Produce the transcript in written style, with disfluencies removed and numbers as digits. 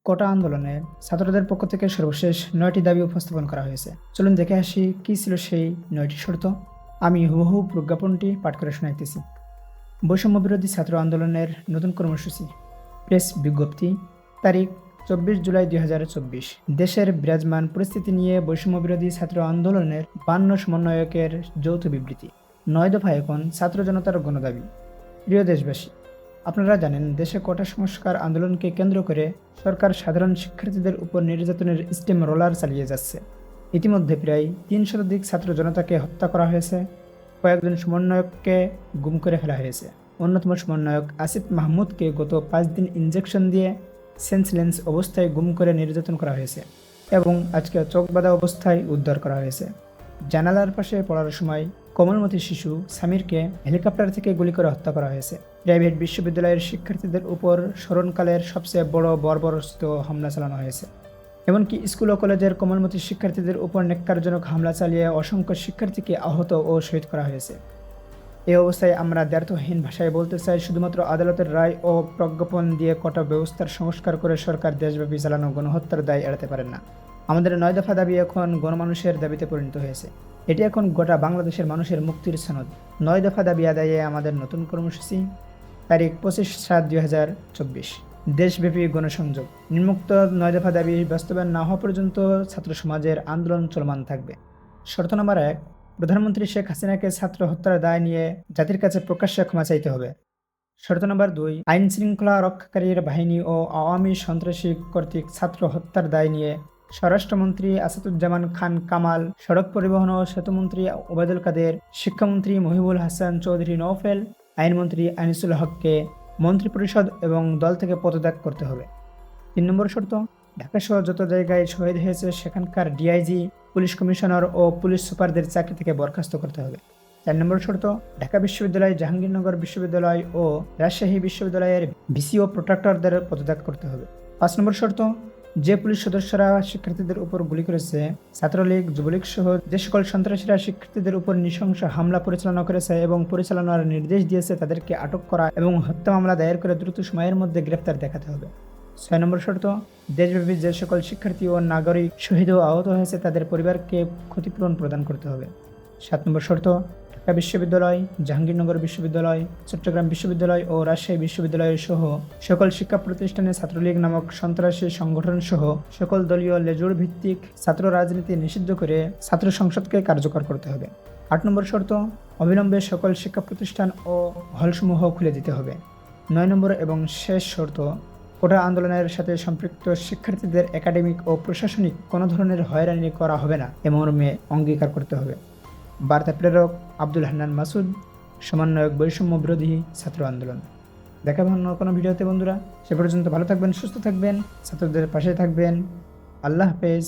কোটা আন্দোলনে ছাত্রদের পক্ষ থেকে সর্বশেষ ৯টি দাবি উপস্থাপন করা হয়েছে। চলুন দেখে আসি কি ছিল সেই ৯টি শর্ত। আমি হুবহু প্রজ্ঞাপনটি পাঠ করে শোনাইতেছি। বৈষম্য বিরোধী ছাত্র আন্দোলনের নতুন কর্মসূচি। প্রেস বিজ্ঞপ্তি, তারিখ ২৪ জুলাই ২০২৪। দেশের বিরাজমান পরিস্থিতি নিয়ে বৈষম্য বিরোধী ছাত্র আন্দোলনের ৫২ সমন্বয়কের যৌথ বিবৃতি। ৯ দফা এখন ছাত্র জনতার গণদাবি। প্রিয় দেশবাসী, আপনারা জানেন দেশে কোটা সংস্কার আন্দোলনকে কেন্দ্র করে সরকার সাধারণ শিক্ষার্থীদের উপর নির্যাতনের স্টেম রোলার চালিয়ে যাচ্ছে। ইতিমধ্যে প্রায় ৩ শতাধিক ছাত্র জনতাকে হত্যা করা হয়েছে, কয়েকজন সমন্বয়ককে গুম করে ফেলা হয়েছে। অন্যতম সমন্বয়ক আসিফ মাহমুদকে গত ৫ দিন ইনজেকশন দিয়ে সেন্সলেন্স অবস্থায় গুম করে নির্যাতন করা হয়েছে এবং আজকে চোখ বাঁধা অবস্থায় উদ্ধার করা হয়েছে। জানালার পাশে পড়ার সময় কোমলমতি শিশু সামিরকে হেলিকপ্টার থেকে গুলি করে হত্যা করা হয়েছে। প্রাইভেট বিশ্ববিদ্যালয়ের শিক্ষার্থীদের উপর স্মরণকালের সবচেয়ে বড় বর্বরোচিত হামলা চালানো হয়েছে। এমনকি স্কুল ও কলেজের কোমলমতি শিক্ষার্থীদের উপর ন্যাক্কারজনক হামলা চালিয়ে অসংখ্য শিক্ষার্থীকে আহত ও শহীদ করা হয়েছে। এই অবস্থায় আমরা দ্ব্যর্থহীন ভাষায় বলতে চাই, শুধুমাত্র আদালতের রায় ও প্রজ্ঞাপন দিয়ে কোটা ব্যবস্থার সংস্কার করে সরকার দেশব্যাপী চালানো গণহত্যার দায় এড়াতে পারেন না। আমাদের ৯ দফা দাবি এখন গণমানুষের দাবিতে পরিণত হয়েছে। এটি এখন গোটা বাংলাদেশের মানুষের মুক্তির সনদ। ৯ দফা দাবি আদায়ে আমাদের নতুন কর্মসূচি, তারিখ ২৫/৭/২০২৪। দেশব্যাপী গণসংযোগ। নিম্নোক্ত ৯ দফা দাবি বাস্তবায়ন না হওয়া পর্যন্ত ছাত্র সমাজের আন্দোলন চলমান থাকবে। শর্ত নম্বর ১, প্রধানমন্ত্রী শেখ হাসিনাকে ছাত্র হত্যার দায় নিয়ে জাতির কাছে প্রকাশ্যে ক্ষমা চাইতে হবে। শর্ত নম্বর ২, আইন শৃঙ্খলা রক্ষাকারীর বাহিনী ও আওয়ামী সন্ত্রাসী কর্তৃক ছাত্র হত্যার দায় নিয়ে স্বরাষ্ট্রমন্ত্রী আসাদুজ্জামান খান কামাল, সড়ক পরিবহন ও সেতুমন্ত্রী ওবায়দুল কাদের, শিক্ষামন্ত্রী মহিবুল হাসান চৌধুরী নওফেল, আইনমন্ত্রী আনিসুল হককে মন্ত্রিপরিষদ এবং দল থেকে পদত্যাগ করতে হবে। ৩ নম্বর শর্ত, ঢাকাসহ যত জায়গায় শহীদ হয়েছে সেখানকার ডিআইজি, পুলিশ কমিশনার ও পুলিশ সুপারদের চাকরি থেকে বরখাস্ত করতে হবে। ৪ নম্বর শর্ত, ঢাকা বিশ্ববিদ্যালয়, জাহাঙ্গীরনগর বিশ্ববিদ্যালয় ও রাজশাহী বিশ্ববিদ্যালয়ের ভিসি ও প্রোট্রাক্টরদের পদত্যাগ করতে হবে। ৫ নম্বর শর্ত, যে পুলিশ সদস্যরা শিক্ষার্থীদের উপর গুলি করেছে, ছাত্রলীগ, যুবলীগ সহ যে সকল সন্ত্রাসীরা শিক্ষার্থীদের উপর নৃশংস হামলা পরিচালনা করেছে এবং পরিচালনার নির্দেশ দিয়েছে তাদেরকে আটক করা এবং হত্যা মামলা দায়ের করে দ্রুত সময়ের মধ্যে গ্রেফতার দেখাতে হবে। ৬ নম্বর শর্ত, দেশব্যাপী যে সকল শিক্ষার্থী ও নাগরিক শহীদ ও আহত হয়েছে তাদের পরিবারকে ক্ষতিপূরণ প্রদান করতে হবে। ৭ নম্বর শর্ত, ঢাকা বিশ্ববিদ্যালয়, জাহাঙ্গীরনগর বিশ্ববিদ্যালয়, চট্টগ্রাম বিশ্ববিদ্যালয় ও রাজশাহী বিশ্ববিদ্যালয় সহ সকল শিক্ষা প্রতিষ্ঠানে ছাত্রলীগ নামক সন্ত্রাসী সংগঠন সহ সকল দলীয় লেজুর ভিত্তিক ছাত্র রাজনীতি নিষিদ্ধ করে ছাত্র সংসদকে কার্যকর করতে হবে। ৮ নম্বর শর্ত, অবিলম্বে সকল শিক্ষা প্রতিষ্ঠান ও হলসমূহ খুলে দিতে হবে। ৯ নম্বর এবং শেষ শর্ত, কোটা আন্দোলনের সাথে সম্পৃক্ত শিক্ষার্থীদের একাডেমিক ও প্রশাসনিক কোনো ধরনের হয়রানি করা হবে না এ মর্মে অঙ্গীকার করতে হবে। বার্তা প্রেরক আব্দুল হান্নান মাসুদ, সমন্বয়ক বৈষম্য বিরোধী ছাত্র আন্দোলন। দেখা হবে অন্য কোনো ভিডিওতে বন্ধুরা। সে পর্যন্ত ভালো থাকবেন, সুস্থ থাকবেন, ছাত্রদের পাশে থাকবেন। আল্লাহ হাফেজ।